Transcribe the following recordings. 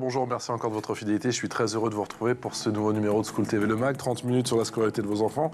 bonjour, merci encore de votre fidélité. Je suis très heureux de vous retrouver pour ce nouveau numéro de School TV Le Mag, 30 minutes sur la scolarité de vos enfants.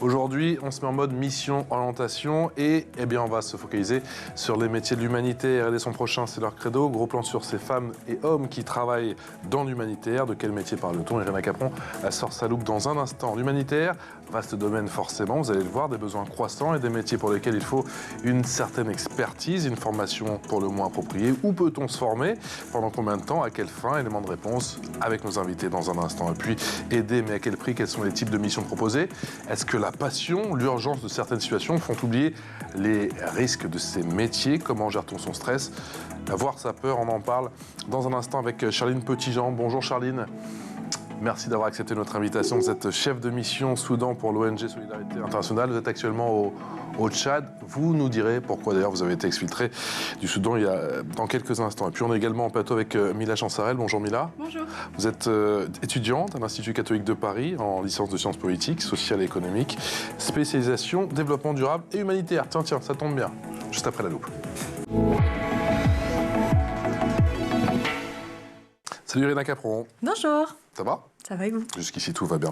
Aujourd'hui, on se met en mode mission orientation et on va se focaliser sur les métiers de l'humanitaire. Aider son prochain, c'est leur credo. Gros plan sur ces femmes et hommes qui travaillent dans l'humanitaire. De quel métier parle-t-on? Irina Capron sort sa loupe dans un instant. L'humanitaire, vaste domaine forcément, vous allez le voir, des besoins croissants et des métiers pour lesquels il faut une certaine expertise, une formation pour le moins appropriée. Où peut-on se former? Pendant combien de temps? À quelle fin? Élément de réponse avec nos invités dans un instant. Et puis, aider, mais à quel prix? Quels sont les types de missions proposées? Est-ce que la passion, l'urgence de certaines situations font oublier les risques de ces métiers? Comment gère-t-on son stress? Voir sa peur, on en parle dans un instant avec Charline Petitjean. Bonjour Charline. Merci d'avoir accepté notre invitation. Vous êtes chef de mission Soudan pour l'ONG Solidarité Internationale. Vous êtes actuellement au Tchad. Vous nous direz pourquoi d'ailleurs vous avez été exfiltré du Soudan dans quelques instants. Et puis on est également en plateau avec Mila Chansarel. Bonjour Mila. Bonjour. Vous êtes étudiante à l'Institut catholique de Paris en licence de sciences politiques, sociales et économiques, spécialisation développement durable et humanitaire. Tiens, ça tombe bien. Juste après la loupe. Salut Irina Capron. Bonjour. Ça va? Ça va et vous? Jusqu'ici, tout va bien.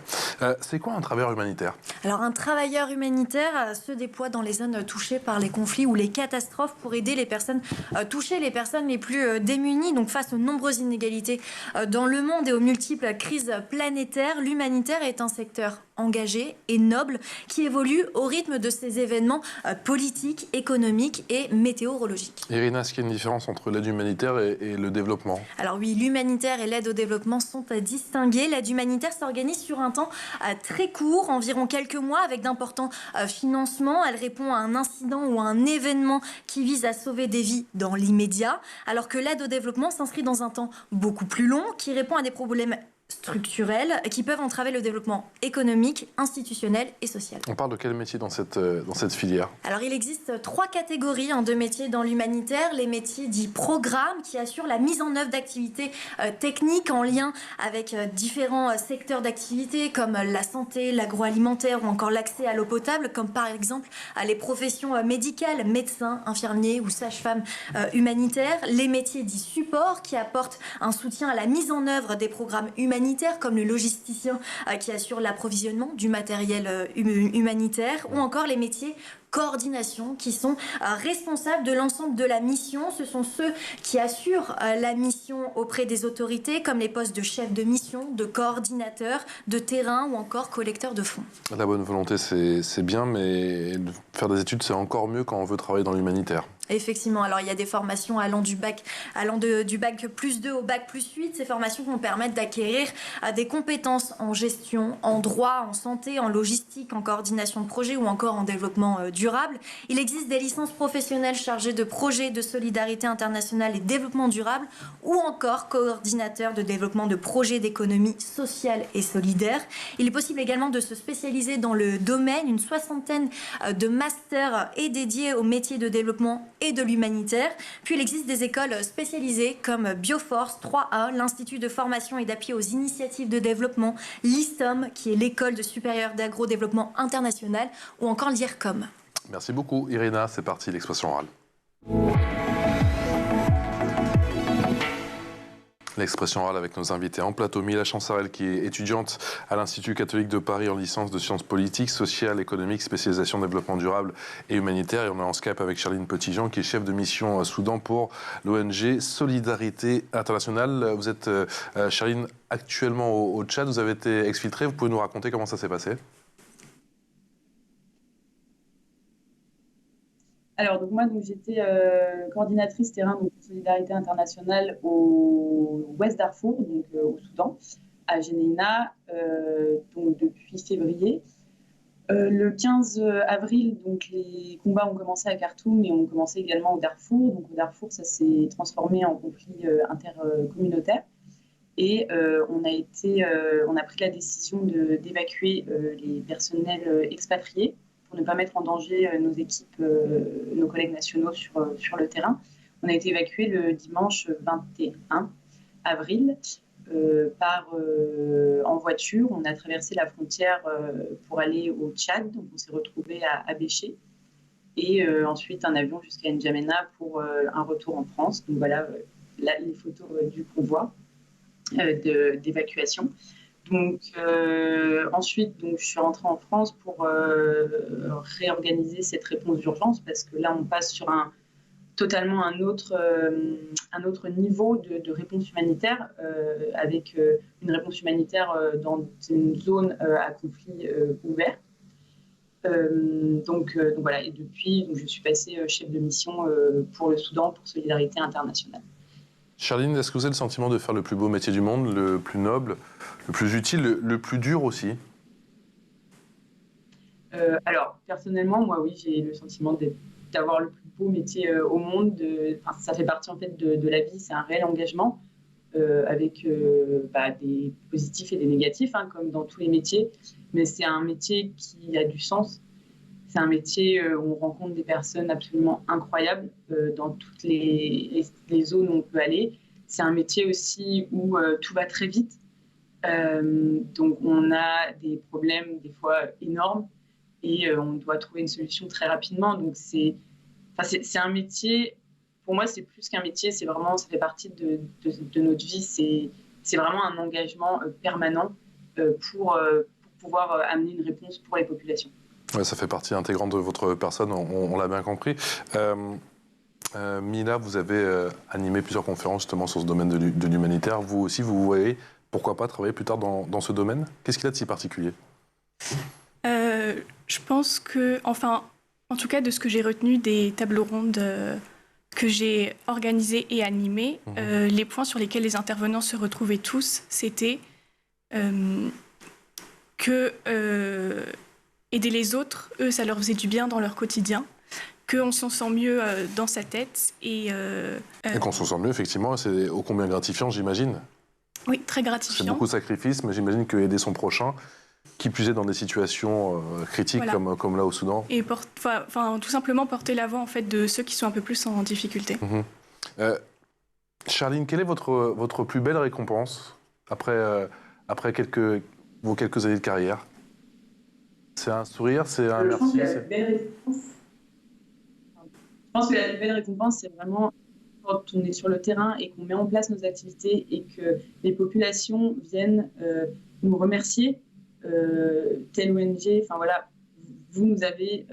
C'est quoi un travailleur humanitaire? Alors, un travailleur humanitaire se déploie dans les zones touchées par les conflits ou les catastrophes pour aider les personnes touchées, les personnes les plus démunies. Donc, face aux nombreuses inégalités dans le monde et aux multiples crises planétaires, l'humanitaire est un secteur engagé et noble qui évolue au rythme de ces événements politiques, économiques et météorologiques. Irina, est-ce qu'il y a une différence entre l'aide humanitaire et le développement? Alors oui, l'humanitaire et l'aide au développement sont à distinguer. L'aide humanitaire s'organise sur un temps très court, environ quelques mois, avec d'importants financements. Elle répond à un incident ou à un événement qui vise à sauver des vies dans l'immédiat, alors que l'aide au développement s'inscrit dans un temps beaucoup plus long, qui répond à des problèmes structurels qui peuvent entraver le développement économique, institutionnel et social. On parle de quel métier dans cette filière? Alors il existe 3 catégories de métiers dans l'humanitaire. Les métiers dits programmes qui assurent la mise en œuvre d'activités techniques en lien avec différents secteurs d'activité comme la santé, l'agroalimentaire ou encore l'accès à l'eau potable, comme par exemple les professions médicales, médecins, infirmiers ou sages-femmes humanitaires. Les métiers dits support qui apportent un soutien à la mise en œuvre des programmes humanitaires comme le logisticien qui assure l'approvisionnement du matériel humanitaire, ou encore les métiers coordination qui sont responsables de l'ensemble de la mission. Ce sont ceux qui assurent la mission auprès des autorités, comme les postes de chef de mission, de coordinateur, de terrain ou encore collecteur de fonds. La bonne volonté, c'est bien, mais faire des études, c'est encore mieux quand on veut travailler dans l'humanitaire. Effectivement, alors il y a des formations allant du bac plus 2 au bac plus 8. Ces formations vont permettre d'acquérir des compétences en gestion, en droit, en santé, en logistique, en coordination de projet ou encore en développement durable. Il existe des licences professionnelles chargées de projets de solidarité internationale et développement durable ou encore coordinateur de développement de projets d'économie sociale et solidaire. Il est possible également de se spécialiser dans le domaine. Une 60aine de masters est dédiée aux métiers de développement et de l'humanitaire. Puis il existe des écoles spécialisées comme Bioforce 3A, l'Institut de formation et d'appui aux initiatives de développement, l'ISTOM, qui est l'école de supérieure d'agro-développement international, ou encore l'IRCOM. Merci beaucoup Irina, c'est parti, l'expression orale. L'expression orale avec nos invités en plateau. Mila Chansarel, qui est étudiante à l'Institut catholique de Paris en licence de sciences politiques, sociales, économiques, spécialisation développement durable et humanitaire. Et on est en Skype avec Charline Petitjean, qui est chef de mission Soudan pour l'ONG Solidarité Internationale. Vous êtes, Charline, actuellement au Tchad. Vous avez été exfiltrée. Vous pouvez nous raconter comment ça s'est passé? Alors, donc moi, j'étais coordinatrice terrain de Solidarité Internationale au Ouest Darfour, donc au Soudan, à Jenéina, donc depuis février. Le 15 avril, donc les combats ont commencé à Khartoum et ont commencé également au Darfour. Donc au Darfour, ça s'est transformé en conflit intercommunautaire. Et on a pris la décision d'évacuer les personnels expatriés pour ne pas mettre en danger nos équipes, nos collègues nationaux sur le terrain. On a été évacués le dimanche 21 avril en voiture. On a traversé la frontière pour aller au Tchad. Donc on s'est retrouvés à Béché. Et ensuite un avion jusqu'à N'Djamena pour un retour en France. Donc voilà les photos du convoi. d'évacuation. Donc ensuite, je suis rentrée en France pour réorganiser cette réponse d'urgence parce que là, on passe sur totalement un autre niveau de réponse humanitaire avec une réponse humanitaire dans une zone à conflit ouvert. Donc voilà, et depuis, je suis passée chef de mission pour le Soudan, pour Solidarité Internationale. Charline, est-ce que vous avez le sentiment de faire le plus beau métier du monde, le plus noble, le plus utile, le plus dur aussi? Alors, personnellement, moi, oui, j'ai le sentiment d'avoir le plus beau métier au monde. Ça fait partie en fait de la vie, c'est un réel engagement avec des positifs et des négatifs, hein, comme dans tous les métiers. Mais c'est un métier qui a du sens. C'est un métier où on rencontre des personnes absolument incroyables dans toutes les zones où on peut aller. C'est un métier aussi où tout va très vite. Donc on a des problèmes des fois énormes et on doit trouver une solution très rapidement. Donc c'est un métier, pour moi c'est plus qu'un métier, c'est vraiment, ça fait partie de notre vie. C'est vraiment un engagement permanent pour pouvoir amener une réponse pour les populations. Ouais, ça fait partie intégrante de votre personne, on l'a bien compris. Mila, vous avez animé plusieurs conférences justement sur ce domaine de l'humanitaire. Vous aussi, vous voyez, pourquoi pas travailler plus tard dans ce domaine? Qu'est-ce qu'il y a de si particulier? Je pense que, enfin, en tout cas de ce que j'ai retenu des tables rondes que j'ai organisées et animées, les points sur lesquels les intervenants se retrouvaient tous, c'était que aider les autres, eux, ça leur faisait du bien dans leur quotidien, qu'on s'en sent mieux dans sa tête. Et qu'on s'en sent mieux, effectivement, c'est ô combien gratifiant, j'imagine. Oui, très gratifiant. C'est beaucoup de sacrifices, mais j'imagine qu'aider son prochain, qui plus est dans des situations critiques voilà. comme là au Soudan. Et tout simplement porter la voix en fait, de ceux qui sont un peu plus en difficulté. Charline, quelle est votre plus belle récompense après vos quelques années de carrière? C'est un sourire, c'est un merci? Je pense que la plus belle récompense, c'est vraiment quand on est sur le terrain et qu'on met en place nos activités et que les populations viennent nous remercier. Telle ONG, enfin voilà, vous avez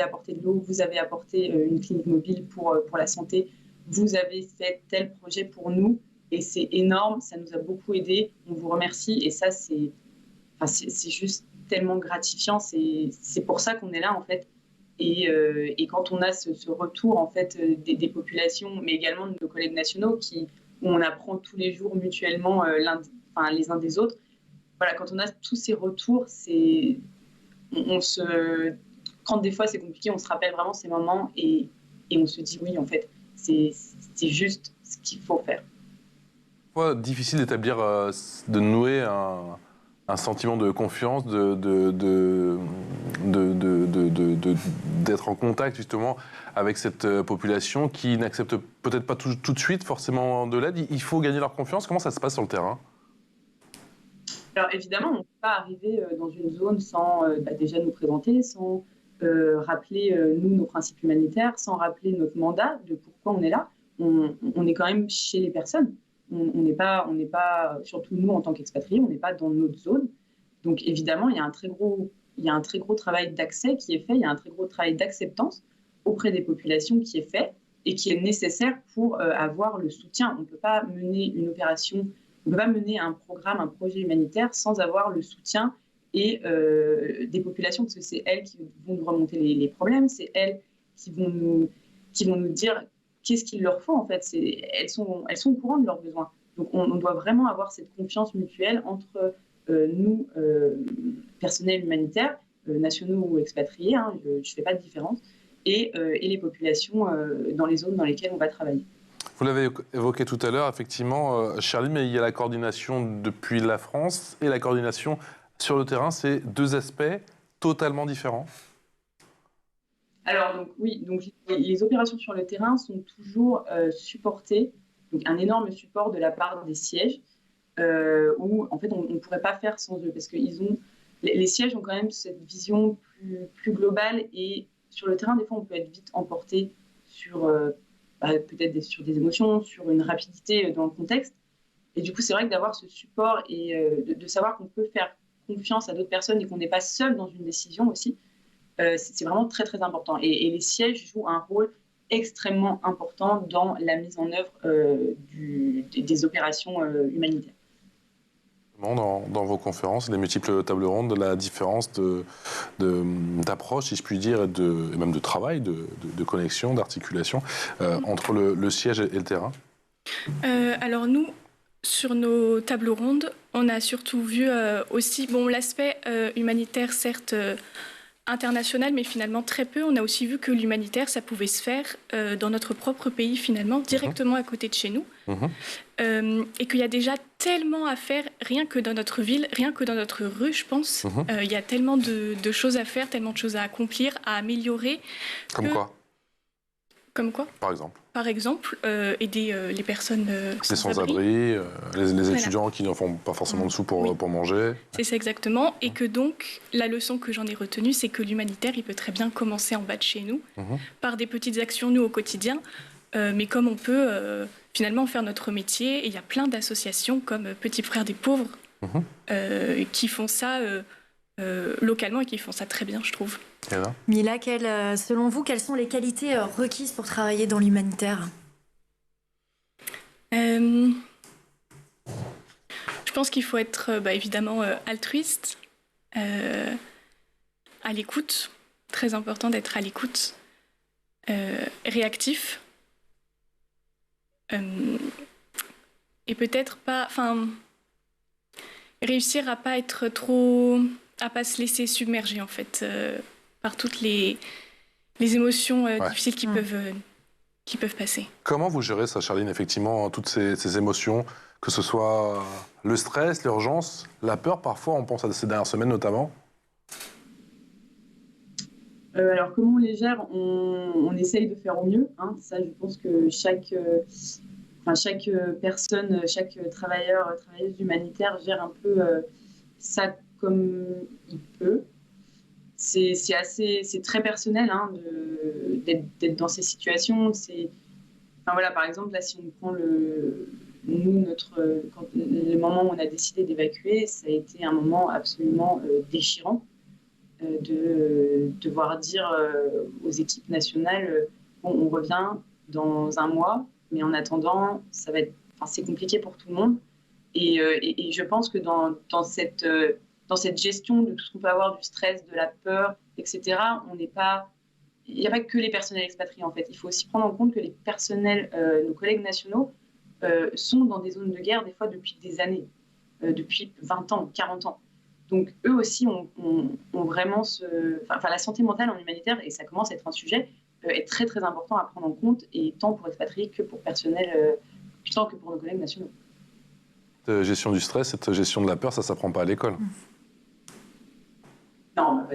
apporté de l'eau, vous avez apporté une clinique mobile pour la santé, vous avez fait tel projet pour nous et c'est énorme, ça nous a beaucoup aidé, on vous remercie et ça c'est juste tellement gratifiant, c'est pour ça qu'on est là en fait. Et quand on a ce retour en fait des populations, mais également de nos collègues nationaux où on apprend tous les jours mutuellement les uns des autres, voilà, quand on a tous ces retours, quand des fois c'est compliqué, on se rappelle vraiment ces moments et on se dit oui, en fait, c'est juste ce qu'il faut faire. C'est difficile d'établir, de nouer un sentiment de confiance, d'être en contact justement avec cette population qui n'accepte peut-être pas tout de suite forcément de l'aide. Il faut gagner leur confiance. Comment ça se passe sur le terrain? Alors évidemment, on ne peut pas arriver dans une zone sans déjà nous présenter, sans rappeler nous nos principes humanitaires, sans rappeler notre mandat de pourquoi on est là. On est quand même chez les personnes. On n'est pas, surtout nous en tant qu'expatriés, on n'est pas dans notre zone. Donc évidemment, il y a un très gros travail d'accès qui est fait, il y a un très gros travail d'acceptance auprès des populations qui est fait et qui est nécessaire pour avoir le soutien. On ne peut pas mener une opération, on ne peut pas mener un programme, un projet humanitaire sans avoir le soutien et des populations, parce que c'est elles qui vont nous remonter les problèmes, c'est elles qui vont nous dire qu'est-ce qu'il leur faut en fait. Elles sont au courant de leurs besoins. Donc on doit vraiment avoir cette confiance mutuelle entre nous, personnels humanitaires, nationaux ou expatriés, hein, je ne fais pas de différence, et les populations dans les zones dans lesquelles on va travailler. Vous l'avez évoqué tout à l'heure, effectivement, Charline, mais il y a la coordination depuis la France et la coordination sur le terrain, c'est deux aspects totalement différents. Alors oui, les opérations sur le terrain sont toujours supportées, donc un énorme support de la part des sièges, où en fait on ne pourrait pas faire sans eux, parce que les sièges ont quand même cette vision plus globale, et sur le terrain, des fois on peut être vite emporté sur peut-être sur des émotions, sur une rapidité dans le contexte. Et du coup, c'est vrai que d'avoir ce support et de savoir qu'on peut faire confiance à d'autres personnes et qu'on n'est pas seul dans une décision aussi, c'est vraiment très, très important. Et les sièges jouent un rôle extrêmement important dans la mise en œuvre des opérations humanitaires. Dans vos conférences, les multiples tables rondes, la différence d'approche, si je puis dire, et même de travail, de connexion, d'articulation entre le siège et le terrain? Alors nous, sur nos tables rondes, on a surtout vu aussi l'aspect humanitaire, certes international, mais finalement très peu. On a aussi vu que l'humanitaire, ça pouvait se faire dans notre propre pays, finalement, directement à côté de chez nous. Et qu'il y a déjà tellement à faire, rien que dans notre ville, rien que dans notre rue, je pense. Il y a tellement de choses à faire, tellement de choses à accomplir, à améliorer. Comme quoi? Comme quoi? Par exemple, aider les personnes sans-abri, les étudiants qui n'en font pas forcément dessous pour manger. C'est ça exactement. Et que donc, la leçon que j'en ai retenue, c'est que l'humanitaire, il peut très bien commencer en bas de chez nous, par des petites actions, nous, au quotidien. Mais comme on peut finalement faire notre métier, et il y a plein d'associations comme Petits Frères des Pauvres qui font ça localement et qui font ça très bien, je trouve. Mila, selon vous, quelles sont les qualités requises pour travailler dans l'humanitaire? Je pense qu'il faut être évidemment altruiste, à l'écoute, très important d'être à l'écoute, réactif, et peut-être pas, réussir à pas être trop, à pas se laisser submerger en fait par toutes les émotions difficiles qui peuvent passer. Comment vous gérez ça, Charline, effectivement, toutes ces émotions, que ce soit le stress, l'urgence, la peur, parfois, on pense à ces dernières semaines notamment? Alors, comment on les gère? On essaye de faire au mieux. Ça, je pense que chaque personne, chaque travailleuse humanitaire gère un peu ça comme il peut. C'est très personnel d'être dans ces situations. Par exemple, là, si on prend le moment où on a décidé d'évacuer, ça a été un moment absolument déchirant de devoir dire aux équipes nationales on revient dans un mois, mais en attendant, c'est compliqué pour tout le monde. Et je pense que dans cette gestion de tout ce qu'on peut avoir, du stress, de la peur, etc., il n'y a pas que les personnels expatriés, en fait. Il faut aussi prendre en compte que les personnels, nos collègues nationaux, sont dans des zones de guerre, des fois depuis des années, depuis 20 ans, 40 ans. Donc, eux aussi ont vraiment la santé mentale en humanitaire, et ça commence à être un sujet, est très, très important à prendre en compte, et tant pour expatriés que pour personnel, tant que pour nos collègues nationaux. Cette gestion du stress, cette gestion de la peur, ça ne s'apprend pas à l'école. Non,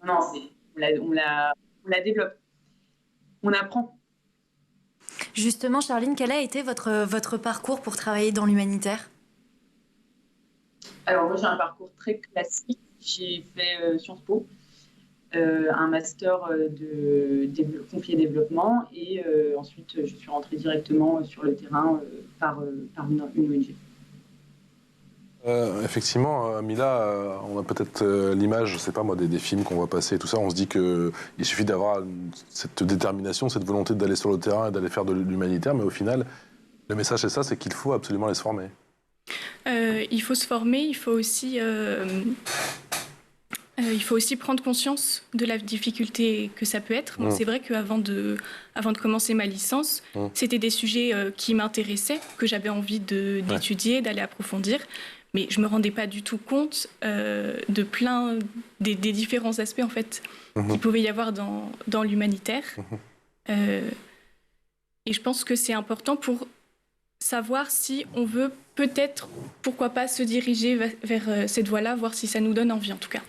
on la développe. On apprend. Justement, Charline, quel a été votre parcours pour travailler dans l'humanitaire? Alors, moi, j'ai un parcours très classique. J'ai fait Sciences Po, un master de conflit et développement, et ensuite, je suis rentrée directement sur le terrain par une ONG. Effectivement, Mila, on a peut-être l'image, je ne sais pas moi, des films qu'on voit passer et tout ça. On se dit qu'il suffit d'avoir cette détermination, cette volonté d'aller sur le terrain et d'aller faire de l'humanitaire, mais au final, le message c'est ça, c'est qu'il faut absolument aller se former. Il faut se former, il faut aussi prendre conscience de la difficulté que ça peut être. C'est vrai qu'avant de commencer ma licence, c'était des sujets qui m'intéressaient, que j'avais envie d'étudier, d'aller approfondir. Mais je ne me rendais pas du tout compte de plein des différents aspects en fait, qu'il pouvait y avoir dans l'humanitaire. Et je pense que c'est important pour savoir si on veut peut-être, pourquoi pas, se diriger vers cette voie-là, voir si ça nous donne envie en tout cas.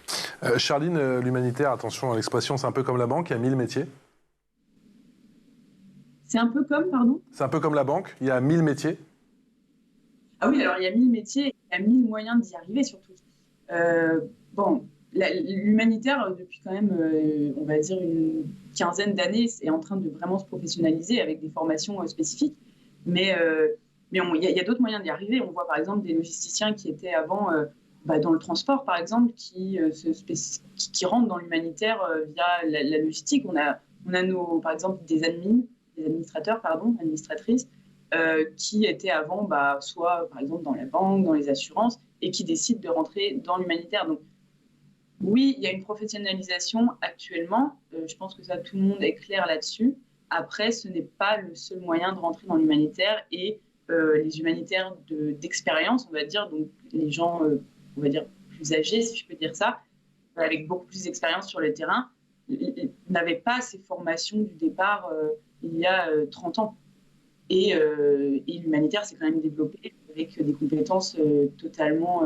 Charline, l'humanitaire, attention à l'expression, c'est un peu comme la banque, il y a 1000 métiers. C'est un peu comme, pardon? C'est un peu comme la banque, il y a 1000 métiers. Ah oui, alors il y a 1000 métiers, il y a 1000 moyens d'y arriver surtout. L'humanitaire, depuis quand même, on va dire une quinzaine d'années, est en train de vraiment se professionnaliser avec des formations spécifiques. Mais Mais il y a d'autres moyens d'y arriver. On voit par exemple des logisticiens qui étaient avant dans le transport, par exemple, qui rentrent dans l'humanitaire via la logistique. On a par exemple des administrateurs, administratrices, qui étaient avant soit par exemple dans la banque, dans les assurances, et qui décident de rentrer dans l'humanitaire. Donc oui, il y a une professionnalisation actuellement. Je pense que ça, tout le monde est clair là-dessus. Après, ce n'est pas le seul moyen de rentrer dans l'humanitaire, et les humanitaires d'expérience, on va dire, donc les gens, on va dire, plus âgés, si je peux dire ça, avec beaucoup plus d'expérience sur le terrain, n'avaient pas ces formations du départ il y a 30 ans. Et l'humanitaire s'est quand même développé avec des compétences totalement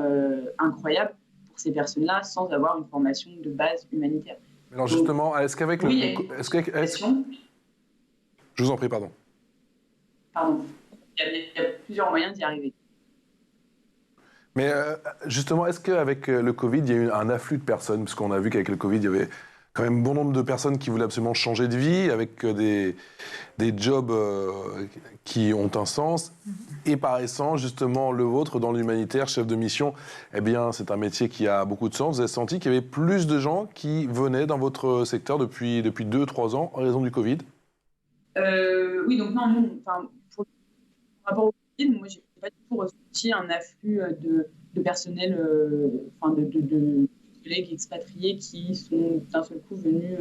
incroyables pour ces personnes-là, sans avoir une formation de base humanitaire. Alors justement, est-ce qu'avec oui, Je vous en prie, pardon. Pardon. Il y a plusieurs moyens d'y arriver. Mais justement, est-ce qu'avec le Covid, il y a eu un afflux de personnes? Parce qu'on a vu qu'avec le Covid, il y avait quand même bon nombre de personnes qui voulaient absolument changer de vie, avec des jobs qui ont un sens. Et par essence, justement, le vôtre, dans l'humanitaire, chef de mission, eh bien, c'est un métier qui a beaucoup de sens. Vous avez senti qu'il y avait plus de gens qui venaient dans votre secteur depuis 2-3 ans en raison du Covid? Oui, donc non, nous, par rapport au Covid, moi, j'ai pas du tout ressenti un afflux de personnel, de collègues expatriés qui sont d'un seul coup venus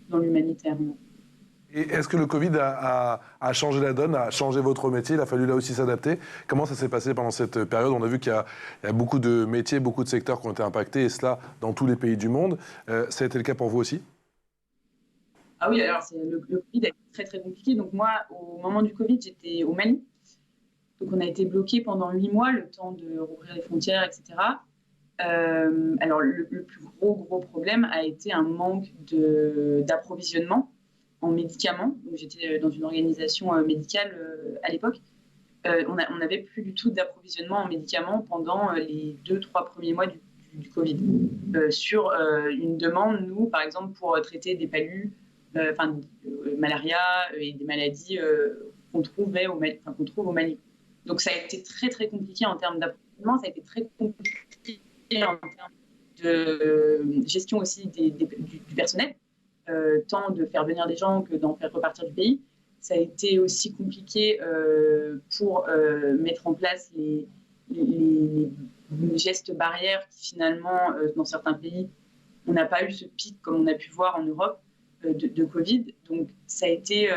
dans l'humanitaire. Et est-ce que le Covid a changé la donne, a changé votre métier? Il a fallu là aussi s'adapter. Comment ça s'est passé pendant cette période? On a vu qu'il y a beaucoup de métiers, beaucoup de secteurs qui ont été impactés, et cela dans tous les pays du monde. Ça a été le cas pour vous aussi? Ah oui, alors le Covid a été très très compliqué. Donc moi, au moment du Covid, j'étais au Mali. Donc on a été bloqué pendant 8 mois, le temps de rouvrir les frontières, etc. Alors le plus gros problème a été un manque d'approvisionnement en médicaments. Donc j'étais dans une organisation médicale à l'époque. On n'avait plus du tout d'approvisionnement en médicaments pendant les 2-3 premiers mois du Covid. Sur une demande, nous, par exemple, pour traiter des palus, malaria et des maladies qu'on trouve au Mali. Donc ça a été très très compliqué en termes d'approvisionnement, ça a été très compliqué en termes de gestion aussi du personnel, tant de faire venir des gens que d'en faire repartir du pays. Ça a été aussi compliqué pour mettre en place les gestes barrières qui finalement, dans certains pays, on n'a pas eu ce pic comme on a pu voir en Europe de Covid. Donc ça a été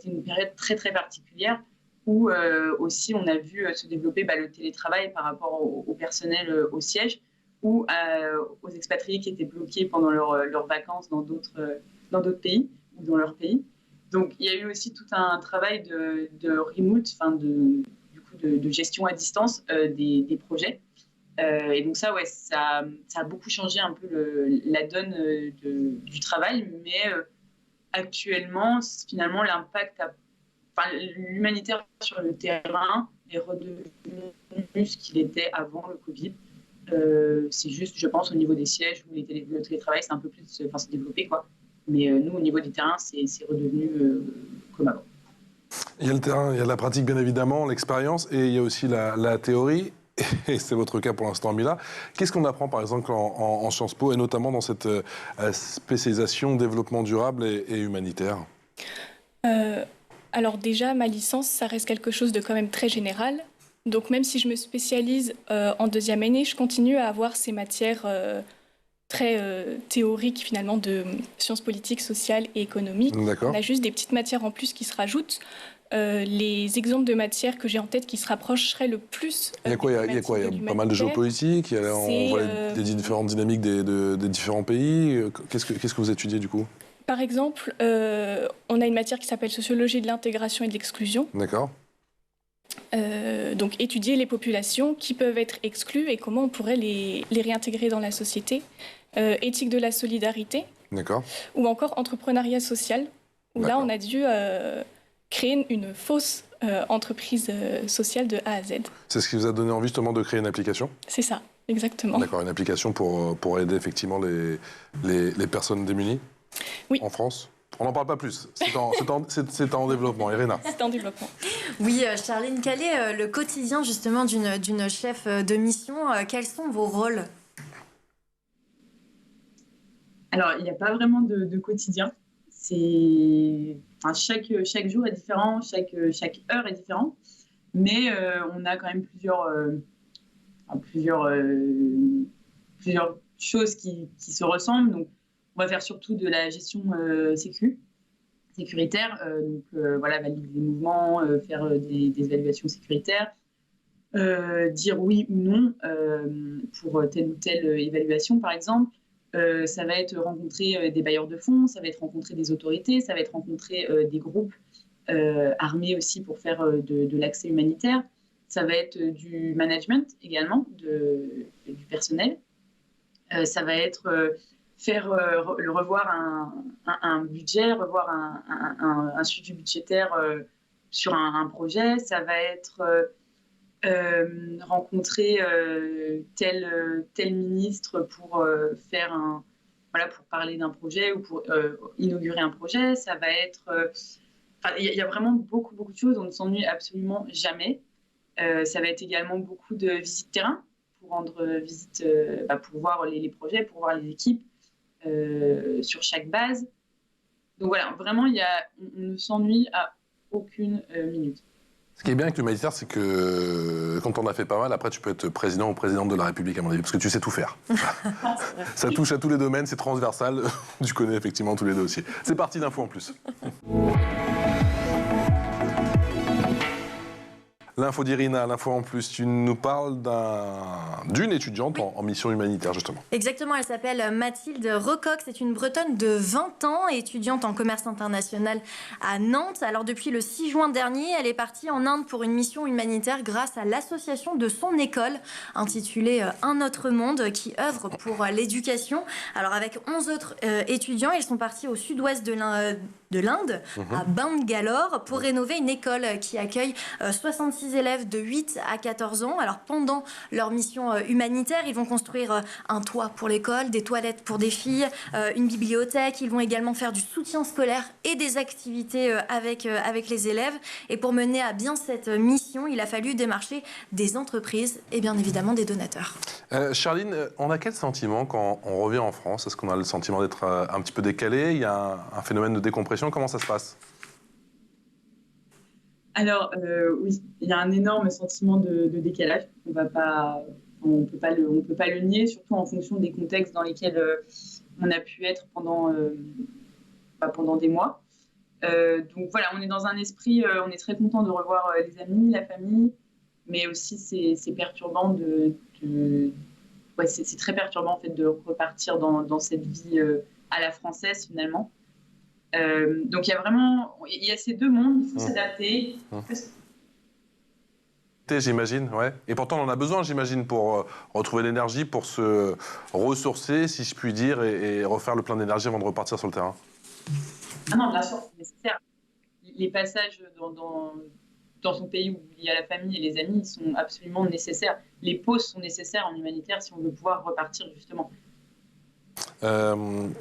une période très très particulière où aussi on a vu se développer le télétravail par rapport au personnel au siège, ou aux expatriés qui étaient bloqués pendant leurs vacances dans d'autres pays ou dans leur pays. Donc il y a eu aussi tout un travail de remote, de gestion à distance des projets. Et donc ça a beaucoup changé un peu la donne du travail, mais actuellement, finalement, l'impact l'humanitaire sur le terrain est redevenu ce qu'il était avant le Covid. C'est juste, je pense, au niveau des sièges où le télétravail s'est un peu plus s'est développé, quoi. Mais nous, au niveau des terrains, c'est redevenu comme avant. Il y a le terrain, il y a la pratique, bien évidemment, l'expérience, et il y a aussi la théorie. Et c'est votre cas pour l'instant, Mila. Qu'est-ce qu'on apprend, par exemple, en Sciences Po, et notamment dans cette spécialisation développement durable et humanitaire? Alors déjà, ma licence, ça reste quelque chose de quand même très général. Donc même si je me spécialise en deuxième année, je continue à avoir ces matières très théoriques, finalement, de sciences politiques, sociales et économiques. D'accord. On a juste des petites matières en plus qui se rajoutent. Les exemples de matières que j'ai en tête qui se rapprocheraient le plus... Il y a quoi? Il y a pas mal de géopolitique, on voit les différentes dynamiques des différents pays. Qu'est-ce que vous étudiez, du coup? Par exemple, on a une matière qui s'appelle Sociologie de l'intégration et de l'exclusion. D'accord. Donc étudier les populations qui peuvent être exclues et comment on pourrait les réintégrer dans la société. Éthique de la solidarité. D'accord. Ou encore entrepreneuriat social, où là on a dû créer une fausse entreprise sociale de A à Z. C'est ce qui vous a donné envie justement de créer une application? C'est ça, exactement. D'accord, une application pour aider effectivement les personnes démunies? Oui. En France? On n'en parle pas plus. C'est en développement. Irina. C'est en développement. Oui, Charline, quel est le quotidien justement d'une chef de mission? Quels sont vos rôles? Alors, il n'y a pas vraiment de quotidien. Chaque jour est différent, chaque heure est différente. Mais on a quand même plusieurs choses qui se ressemblent. Donc, on va faire surtout de la gestion sécuritaire. Valider des mouvements, faire des évaluations sécuritaires, dire oui ou non pour telle ou telle évaluation, par exemple. Ça va être rencontrer des bailleurs de fonds, ça va être rencontrer des autorités, ça va être rencontrer des groupes armés aussi pour faire de l'accès humanitaire. Ça va être du management également, du personnel. Ça va être revoir un budget, revoir un suivi budgétaire sur un projet. Ça va être rencontrer tel ministre pour pour parler d'un projet ou pour inaugurer un projet. Ça va être... Il y a vraiment beaucoup de choses. On ne s'ennuie absolument jamais. Ça va être également beaucoup de visites terrain pour rendre visite, pour voir les projets, pour voir les équipes sur chaque base. Donc voilà, vraiment, on ne s'ennuie à aucune minute. Ce qui est bien avec l'humanitaire, c'est que quand on a fait pas mal, après tu peux être président ou présidente de la République, à mon avis, parce que tu sais tout faire. Ça touche à tous les domaines, c'est transversal. Tu connais effectivement tous les dossiers. C'est parti d'infos en plus. L'info d'Irina, l'info en plus, tu nous parles d'une étudiante en mission humanitaire, justement. Exactement, elle s'appelle Mathilde Recoq, c'est une Bretonne de 20 ans, étudiante en commerce international à Nantes. Alors depuis le 6 juin dernier, elle est partie en Inde pour une mission humanitaire grâce à l'association de son école, intitulée Un autre monde, qui œuvre pour l'éducation. Alors avec 11 autres étudiants, ils sont partis au sud-ouest de l'Inde, à Bangalore, pour rénover une école qui accueille 66 élèves de 8 à 14 ans. Alors pendant leur mission humanitaire, ils vont construire un toit pour l'école, des toilettes pour des filles, une bibliothèque. Ils vont également faire du soutien scolaire et des activités avec les élèves. Et pour mener à bien cette mission, il a fallu démarcher des entreprises et bien évidemment des donateurs. Charline, on a quel sentiment quand on revient en France? Est-ce qu'on a le sentiment d'être un petit peu décalé? Il y a un phénomène de décompression? Comment ça se passe? Alors, oui, il y a un énorme sentiment de décalage. On peut pas le nier, surtout en fonction des contextes dans lesquels on a pu être pendant des mois. Donc voilà, on est dans un esprit, on est très content de revoir les amis, la famille, mais aussi c'est perturbant c'est très perturbant en fait de repartir dans cette vie à la française finalement. Donc il y a ces deux mondes, il faut s'adapter. J'imagine, ouais. Et pourtant, on en a besoin, j'imagine, pour retrouver l'énergie, pour se ressourcer, si je puis dire, et refaire le plein d'énergie avant de repartir sur le terrain. Ah non, bien sûr, c'est nécessaire. Les passages dans son pays où il y a la famille et les amis, ils sont absolument nécessaires. Les pauses sont nécessaires en humanitaire si on veut pouvoir repartir, justement.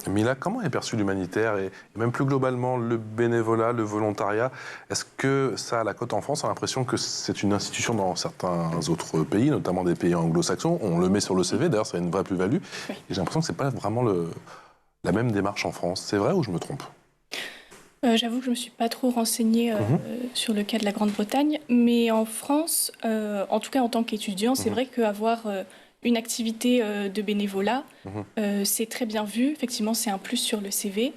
Mila, comment est perçu l'humanitaire et même plus globalement le bénévolat, le volontariat? Est-ce que ça a la cote en France? On a l'impression que c'est une institution dans certains autres pays, notamment des pays anglo-saxons. On le met sur le CV, d'ailleurs, ça a une vraie plus-value. Oui. Et j'ai l'impression que ce n'est pas vraiment la même démarche en France. C'est vrai ou je me trompe? J'avoue que je ne me suis pas trop renseignée sur le cas de la Grande-Bretagne, mais en France, en tout cas en tant qu'étudiant, c'est vrai qu'avoir une activité de bénévolat, c'est très bien vu. Effectivement, c'est un plus sur le CV.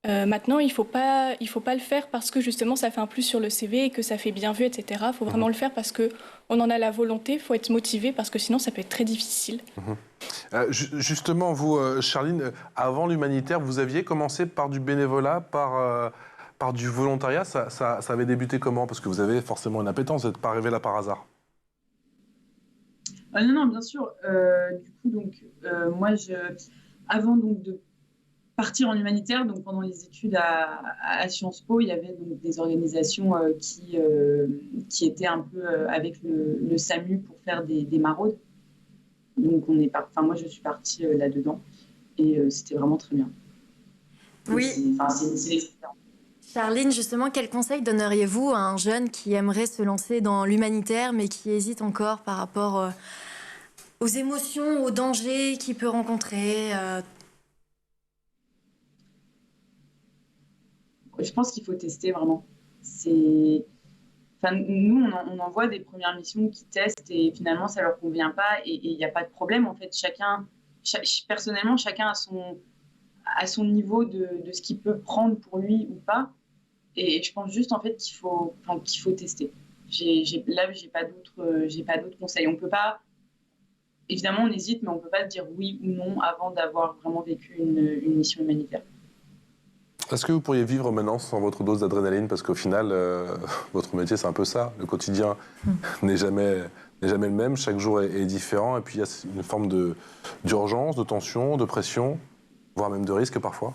Maintenant, il faut pas le faire parce que justement, ça fait un plus sur le CV et que ça fait bien vu, etc. Il faut vraiment le faire parce qu'on en a la volonté, il faut être motivé parce que sinon, ça peut être très difficile. Justement, vous, Charline, avant l'humanitaire, vous aviez commencé par du bénévolat, par du volontariat. Ça avait débuté comment? Parce que vous avez forcément une appétence, vous n'êtes pas arrivé là par hasard. Non, bien sûr. Du coup, moi, avant de partir en humanitaire, donc pendant les études à Sciences Po, il y avait donc des organisations qui étaient un peu avec le SAMU pour faire des maraudes. Donc moi, je suis partie là-dedans et c'était vraiment très bien. Oui. C'est l'expérience. Charline, justement, quel conseil donneriez-vous à un jeune qui aimerait se lancer dans l'humanitaire, mais qui hésite encore par rapport aux émotions, aux dangers qu'il peut rencontrer Je pense qu'il faut tester vraiment. Nous, on envoie des premières missions qui testent et finalement, ça leur convient pas et il n'y a pas de problème. En fait, personnellement, chacun a son niveau de ce qu'il peut prendre pour lui ou pas. Et je pense juste en fait qu'il faut tester. Là, j'ai pas d'autres conseils. On peut pas, évidemment, on hésite, mais on peut pas dire oui ou non avant d'avoir vraiment vécu une mission humanitaire. Est-ce que vous pourriez vivre maintenant sans votre dose d'adrénaline? Parce qu'au final, votre métier, c'est un peu ça. Le quotidien n'est jamais le même. Chaque jour est différent. Et puis, il y a une forme d'urgence, de tension, de pression, voire même de risque parfois.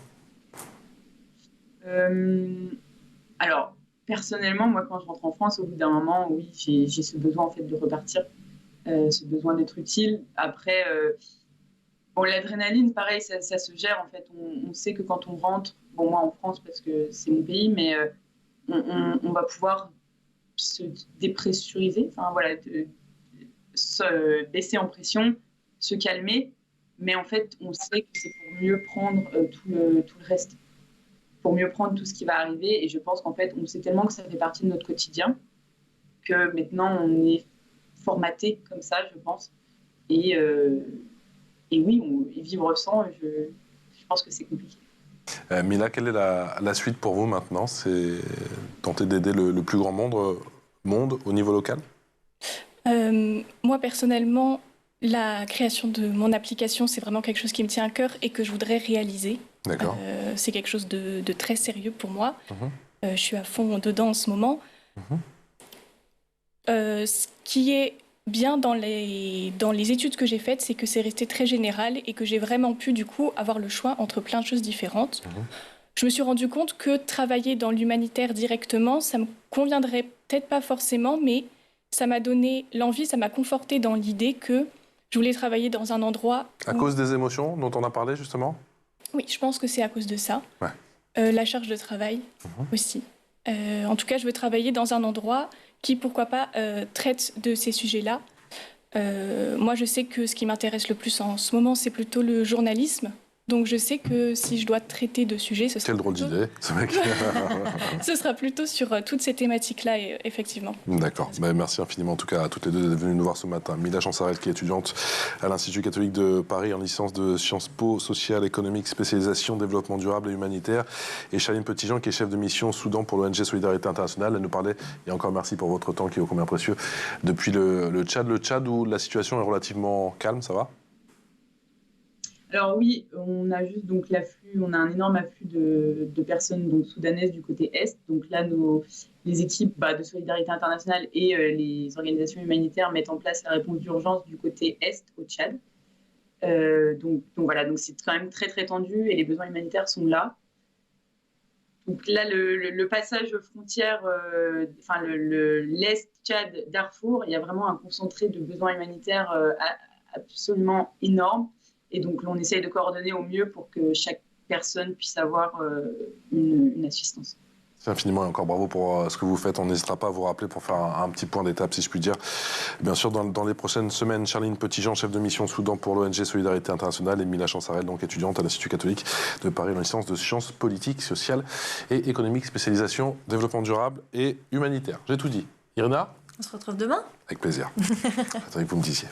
Alors, personnellement, moi, quand je rentre en France, au bout d'un moment, oui, j'ai ce besoin en fait, de repartir, ce besoin d'être utile. Après, l'adrénaline, pareil, ça se gère. En fait, on sait que quand on rentre, moi en France, parce que c'est mon pays, mais on va pouvoir se dépressuriser, se baisser en pression, se calmer. Mais en fait, on sait que c'est pour mieux prendre tout le reste. Pour mieux prendre tout ce qui va arriver. Et je pense qu'en fait, on sait tellement que ça fait partie de notre quotidien que maintenant, on est formaté comme ça, je pense. Et oui, vivre sans, je pense que c'est compliqué. Mila, quelle est la suite pour vous maintenant? C'est tenter d'aider le plus grand monde au niveau local? Moi, personnellement, la création de mon application, c'est vraiment quelque chose qui me tient à cœur et que je voudrais réaliser. D'accord. C'est quelque chose de très sérieux pour moi. Je suis à fond dedans en ce moment. Ce qui est bien dans les études que j'ai faites, c'est que c'est resté très général et que j'ai vraiment pu, du coup, avoir le choix entre plein de choses différentes. Je me suis rendu compte que travailler dans l'humanitaire directement, ça me conviendrait peut-être pas forcément, mais ça m'a donné l'envie, ça m'a conforté dans l'idée que je voulais travailler dans un endroit... À cause des émotions dont on a parlé, justement? Oui, je pense que c'est à cause de ça. Ouais. La charge de travail aussi. En tout cas, je veux travailler dans un endroit qui, pourquoi pas, traite de ces sujets-là. Moi, je sais que ce qui m'intéresse le plus en ce moment, c'est plutôt le journalisme. Donc, je sais que si je dois traiter de sujets, ce sera Quelle drôle d'idée, ce mec. Ce sera plutôt sur toutes ces thématiques-là, effectivement. D'accord. Merci infiniment, en tout cas, à toutes les deux d'être venues nous voir ce matin. Mila Chansarel, qui est étudiante à l'Institut catholique de Paris en licence de Sciences Po, sociale, économique, spécialisation, développement durable et humanitaire. Et Charline Petitjean, qui est chef de mission Soudan pour l'ONG Solidarité Internationale. Elle nous parlait, et encore merci pour votre temps qui est ô combien précieux, depuis le Tchad où la situation est relativement calme, ça va? Alors oui, on a juste donc l'afflux, on a un énorme afflux de personnes donc soudanaises du côté est. Donc là, les équipes de Solidarité Internationale et les organisations humanitaires mettent en place la réponse d'urgence du côté est au Tchad. Donc voilà, donc c'est quand même très très tendu et les besoins humanitaires sont là. Donc là, le passage frontière, l'est Tchad Darfour, il y a vraiment un concentré de besoins humanitaires absolument énorme. Et donc, on essaye de coordonner au mieux pour que chaque personne puisse avoir une assistance. C'est infiniment et encore bravo pour ce que vous faites. On n'hésitera pas à vous rappeler pour faire un petit point d'étape, si je puis dire. Bien sûr, dans les prochaines semaines, Charline Petitjean, chef de mission Soudan pour l'ONG Solidarité Internationale, et Mila Chansarel, donc étudiante à l'Institut catholique de Paris, en licence de sciences politiques, sociales et économiques, spécialisation développement durable et humanitaire. J'ai tout dit. Irina? On se retrouve demain. Avec plaisir. J'attendais que vous me disiez.